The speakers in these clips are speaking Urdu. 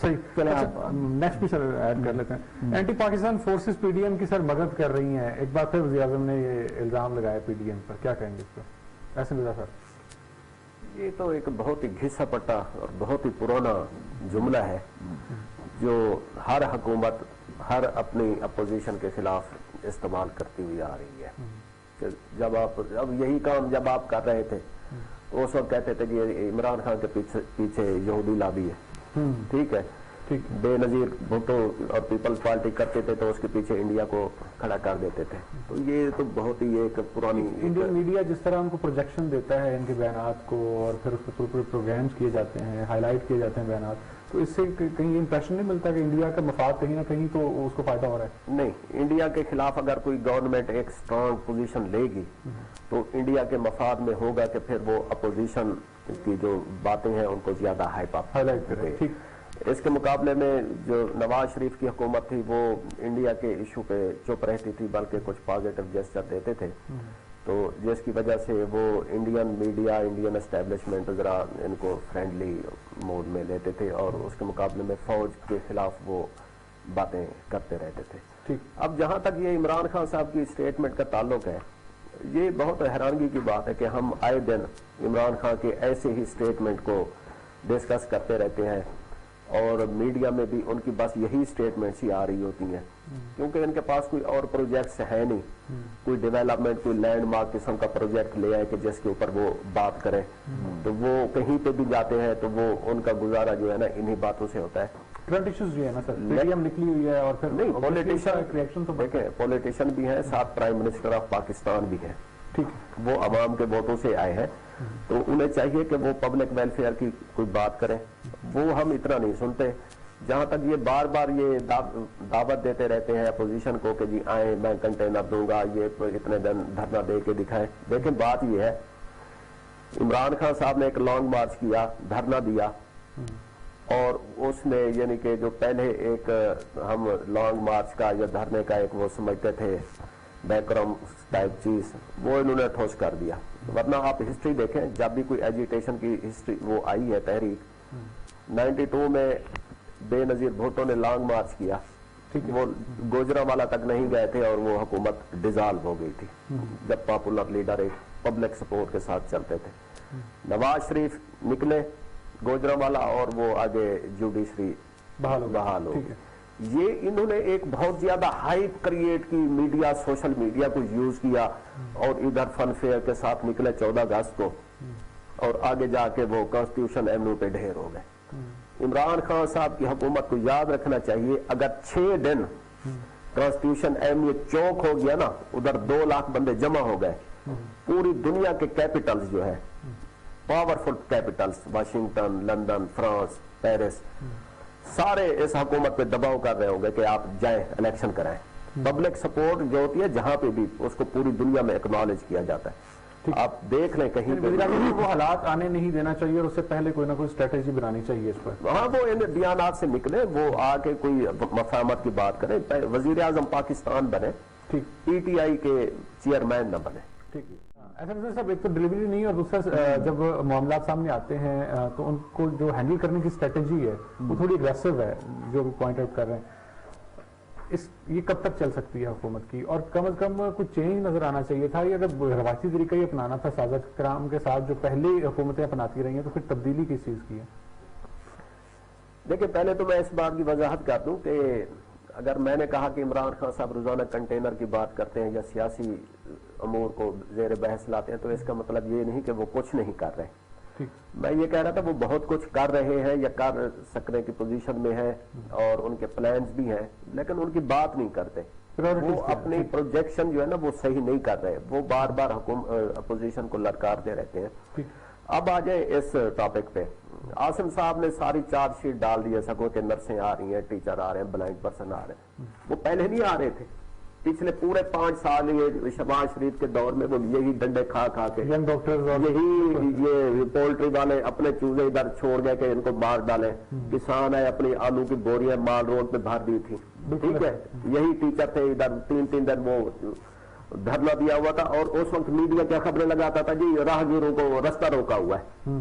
صحیح. چلیں آپ نیکسٹ بھی سر ایڈ کر لیتے ہیں. Anti Pakistan forces P D M کی سر مدد کر رہی ہیں. ایک بار پھر وزیر اعظم نے یہ الزام لگایا پی ڈی ایم پر, کیا کہیں گے اس پر ایسے مرزا سر؟ یہ تو ایک بہت ہی گھسا پٹا اور بہت ہی پرانا جملہ ہے جو ہر حکومت ہر اپنی اپوزیشن کے خلاف استعمال کرتی ہوئی آ رہی ہے. کہ جب اب یہی کام جب آپ کر رہے تھے تو اس وقت کہتے تھے کہ عمران خان کے پیچھے یہودی لابی ہے. ٹھیک ہے, بے نظیر بھٹو اور پیپلز پارٹی کرتے تھے تو اس کے پیچھے انڈیا کو کھڑا کر دیتے تھے. تو یہ تو بہت ہی ایک پرانی انڈین میڈیا جس طرح ان کو پروجیکشن دیتا ہے ان کے بیانات کو, اور پھر اس پہ پورے پروگرامز کیے جاتے ہیں, ہائی لائٹ کیے جاتے ہیں بیانات, تو اس سے کہیں امپریشن نہیں ملتا کہ انڈیا کا مفاد کہیں نہ کہیں تو اس کو فائدہ ہو رہا ہے؟ نہیں, انڈیا کے خلاف اگر کوئی گورنمنٹ ایک اسٹرانگ پوزیشن لے گی تو انڈیا کے مفاد میں ہوگا کہ پھر وہ اپوزیشن کی جو باتیں ہیں ان کو زیادہ ہائی لائٹ کرے. اس کے مقابلے میں جو نواز شریف کی حکومت تھی وہ انڈیا کے ایشو پہ چپ رہتی تھی, بلکہ کچھ پازیٹو جیسچر دیتے تھے, تو جس کی وجہ سے وہ انڈین میڈیا انڈین اسٹیبلشمنٹ ذرا ان کو فرینڈلی موڈ میں لیتے تھے, اور اس کے مقابلے میں فوج کے خلاف وہ باتیں کرتے رہتے تھے. اب جہاں تک یہ عمران خان صاحب کی اسٹیٹمنٹ کا تعلق ہے, یہ بہت حیرانگی کی بات ہے کہ ہم آئے دن عمران خان کے ایسے ہی اسٹیٹمنٹ کو ڈسکس کرتے رہتے ہیں, اور میڈیا میں بھی ان کی بس یہی اسٹیٹمنٹس ہی آ رہی ہوتی ہیں, کیونکہ ان کے پاس کوئی اور پروجیکٹس ہے نہیں, کوئی ڈیولپمنٹ کوئی لینڈ مارک قسم کا پروجیکٹ لے آئے کہ جس کے اوپر وہ بات کریں. تو وہ کہیں پہ بھی جاتے ہیں تو وہ ان کا گزارا جو ہے نا انہی باتوں سے ہوتا ہے. کرنٹ ایشوز جو ہے نا سر, پی ڈی ایم نکلی ہوئی ہے, اور پھر نہیں پولیٹیشین بھی ہیں, ساتھ پرائم منسٹر آف پاکستان بھی ہیں. ٹھیک, وہ عوام کے ووٹوں سے آئے ہیں, تو انہیں چاہیے کہ وہ پبلک ویلفیئر کی کوئی بات کریں. وہ ہم اتنا نہیں سنتے. جہاں تک یہ بار بار یہ دعوت دیتے رہتے ہیں اپوزیشن کو کہ جی آئیں میں کنٹینر دوں گا, یہ اتنے دن دھرنا دے کے دکھائیں. دیکھیں بات یہ ہے, عمران خان صاحب نے ایک لانگ مارچ کیا, دھرنا دیا, اور اس میں یعنی کہ جو پہلے ایک ہم لانگ مارچ کا یا دھرنے کا ایک وہ سمجھتے تھے بیکرم ٹائپ چیز, وہ انہوں نے ٹھوس کر دیا. ورنہ آپ ہسٹری دیکھیں, جب بھی کوئی ایجیٹیشن کی ہسٹری وہ آئی ہے تحریک, 92 میں بے نظیر بھٹو نے لانگ مارچ کیا, وہ گوجرانوالا تک نہیں گئے تھے اور وہ حکومت ڈیزالو ہو گئی تھی, جب پاپولر لیڈر ایک پبلک سپورٹ کے ساتھ چلتے تھے. نواز شریف نکلے گوجرانوالا اور وہ آگے جوڈیشری بحال ہو گئی. یہ انہوں نے ایک بہت زیادہ ہائپ کریٹ کی, میڈیا سوشل میڈیا کو یوز کیا, اور ادھر فن فیئر کے ساتھ نکلے 14 اگست کو, اور آگے جا کے وہ کانسٹیٹیوشن ایونیو پہ ڈھیر ہو گئے. عمران خان صاحب کی حکومت کو یاد رکھنا چاہیے, اگر 6 دن کانسٹیٹیوشن ایونیو چوک ہو گیا نا, ادھر 2 لاکھ بندے جمع ہو گئے. پوری دنیا کے کیپٹلز جو ہے, powerful capitals, Washington, London, France, Paris, سارے اس حکومت پہ دباؤ کر رہے ہوں گے کہ آپ جائیں الیکشن کرائیں. پبلک سپورٹ جو ہوتی ہے جہاں پہ بھی, اس کو پوری دنیا میں اکنالج کیا جاتا ہے. آپ دیکھ لیں کہیں پہ وہ حالات آنے نہیں دینا چاہیے, اور اس سے پہلے کوئی نہ کوئی اسٹریٹجی بنانی چاہیے اس پر. ہاں, وہ ان بیانات سے نکلے, وہ آ کے کوئی مفاہمت کی بات کریں, وزیر اعظم پاکستان بنے, پی ٹی آئی کے چیئرمین نہ بنے. ٹھیک ہے. ایسا صاحب, ایک تو ڈلیوری نہیں, اور دوسرا جب معاملات سامنے آتے ہیں تو ان کو جو ہینڈل کرنے کی اسٹریٹجی ہے وہ تھوڑی اگریسو ہے, جو پوائنٹ آؤٹ کر رہے ہیں. یہ کب تک چل سکتی ہے حکومت کی, اور کم از کم کچھ چینج نظر آنا چاہیے تھا, یا اگر روایتی طریقہ ہی اپنانا تھا سازش کرام کے ساتھ جو پہلے حکومتیں اپناتی رہی ہیں, تو پھر تبدیلی کس چیز کی ہے؟ دیکھیں, پہلے تو میں اس بات کی وضاحت کر دوں کہ اگر میں نے کہا کہ عمران خان صاحب روزانہ کنٹینر کی بات کرتے ہیں یا سیاسی امور کو زیر بحث لاتے ہیں, تو اس کا مطلب یہ نہیں کہ وہ کچھ نہیں کر رہے. میں یہ کہہ رہا تھا وہ بہت کچھ کر رہے ہیں یا کر سکنے کی پوزیشن میں ہیں, اور ان کے پلانز بھی ہیں, لیکن ان کی بات نہیں کرتے. وہ اپنی پروجیکشن جو ہے نا وہ صحیح نہیں کر رہے, وہ بار بار اپوزیشن کو للکارتے رہتے ہیں. اب آ جائیں اس ٹاپک پہ. عاصم صاحب نے ساری چارج شیٹ ڈال دی ہے, سگوں کے نرسیں آ رہی ہیں, ٹیچر آ رہے ہیں, بلائنڈ پرسن آ رہے ہیں. وہ پہلے نہیں آ رہے تھے, پچھلے پورے 5 سال یہ شہباز شریف کے دور میں وہ یہی ڈنڈے کھا کے یہی یہ پولٹری والے اپنے چوزے ادھر چھوڑ گئے کہ ان کو مار ڈالیں. کسان ہے اپنی آلو کی بوریاں مال روڈ پہ بھر دی تھی. ٹھیک ہے, یہی ٹیچر تھے ادھر 3 دن وہ دھرنا دیا ہوا تھا, اور اس وقت میڈیا کیا خبریں لگاتا تھا, جی راہگیروں کو رستہ روکا ہوا ہے.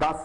10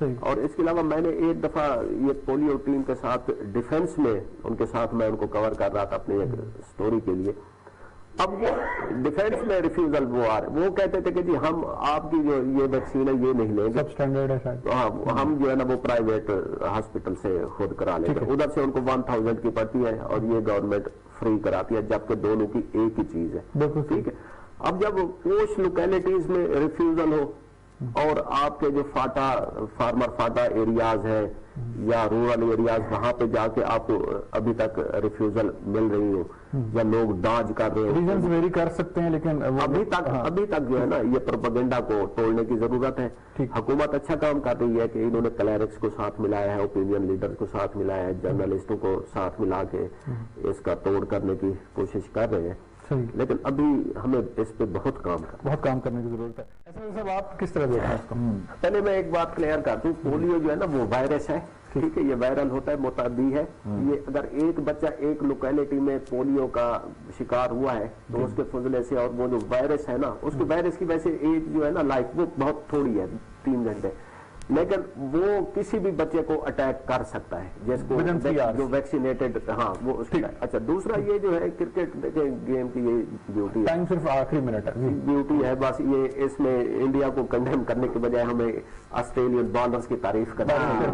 اور اس کے علاوہ میں نے ایک دفعہ یہ پولیو ٹیم کے ساتھ ڈیفنس میں ان کے ساتھ میں ان کو کور کر رہا تھا اپنی ایک سٹوری کے لیے. اب وہ ڈیفینس میں ریفیوزل وہ کہتے تھے کہ جی ہم آپ کی جو یہ ویکسین ہے یہ نہیں لیں گے, سب اسٹینڈرڈ ہے شاید, ہاں ہم جو ہے نا وہ پرائیویٹ ہاسپٹل سے خود کرا لیں گے, ادھر سے ان کو 1000 کی پڑتی ہے اور یہ گورنمنٹ فری کراتی ہے, جبکہ دونوں کی ایک ہی چیز ہے. ٹھیک ہے, اب جب پوش لوکیلٹیز میں ریفیوزل ہو اور آپ کے جو فارمر فاٹا ایریاز ہیں یا رورل ایریاز, وہاں پہ جا کے آپ کو ابھی تک ریفیوزل مل رہی ہو یا لوگ ڈانچ کر رہے ہیں, ریزنز ویری کر سکتے ہیں, لیکن ابھی تک جو ہے نا یہ پروپیگنڈا کو توڑنے کی ضرورت ہے. حکومت اچھا کام کر رہی ہے کہ انہوں نے کلیرکس کو ساتھ ملایا ہے, اوپینین لیڈر کو ساتھ ملایا ہے, جرنلسٹوں کو ساتھ ملا کے اس کا توڑ کرنے کی کوشش کر رہے ہیں, لیکن ابھی ہمیں اس پہ بہت کام کرنے کی ضرورت ہے. صاحب آپ کس طرح دیکھتے ہیں اس کو؟ پہلے میں ایک بات کلیئر کر دوں, پولیو جو ہے نا وہ وائرس ہے, ٹھیک ہے, یہ وائرل ہوتا ہے, متعدی ہے. یہ اگر ایک بچہ ایک لوکیلٹی میں پولیو کا شکار ہوا ہے تو اس کے فضلے سے, اور وہ جو وائرس ہے نا اس کے وائرس کی ویسے ایج جو ہے نا لائف وہ بہت تھوڑی ہے, 3 گھنٹے, لیکن وہ کسی بھی بچے کو اٹیک کر سکتا ہے جس کو جو ویکسینیٹڈ. ہاں وہ اچھا, دوسرا یہ جو ہے کرکٹ گیم کی یہ بیوٹی ہے, صرف آخری منٹ بیوٹی ہے بس, یہ اس میں انڈیا کو کنڈیم کرنے کے بجائے ہمیں آسٹریلین بالرز کی تعریف کرنا ہے.